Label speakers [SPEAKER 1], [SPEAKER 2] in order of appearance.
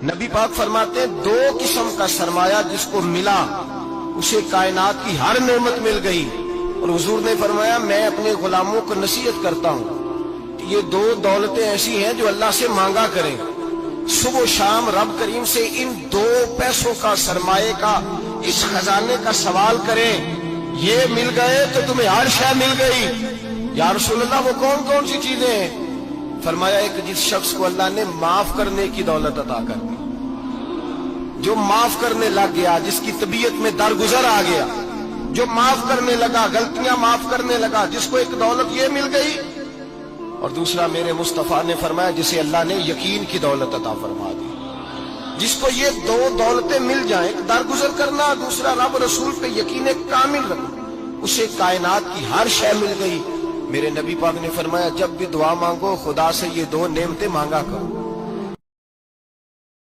[SPEAKER 1] نبی پاک فرماتے ہیں دو قسم کا سرمایہ جس کو ملا اسے کائنات کی ہر نعمت مل گئی. اور حضور نے فرمایا میں اپنے غلاموں کو نصیحت کرتا ہوں کہ یہ دو دولتیں ایسی ہیں جو اللہ سے مانگا کریں. صبح و شام رب کریم سے ان دو پیسوں کا سرمایے کا اس خزانے کا سوال کریں. یہ مل گئے تو تمہیں ہر شے مل گئی. یا رسول اللہ وہ کون کون سی چیزیں ہیں؟ فرمایا ایک جس شخص کو اللہ نے معاف کرنے کی دولت عطا کر دی, جو معاف کرنے لگ گیا, جس کی طبیعت میں درگزر آ گیا, جو معاف کرنے لگا, غلطیاں معاف کرنے لگا, جس کو ایک دولت یہ مل گئی. اور دوسرا میرے مصطفیٰ نے فرمایا جسے اللہ نے یقین کی دولت عطا فرما دی. جس کو یہ دو دولتیں مل جائیں, ایک درگزر کرنا, دوسرا رب رسول پہ یقین کامل رکھنا, اسے کائنات کی ہر شے مل گئی. میرے نبی پاک نے فرمایا جب بھی دعا مانگو خدا سے یہ دو نعمتیں مانگا کرو.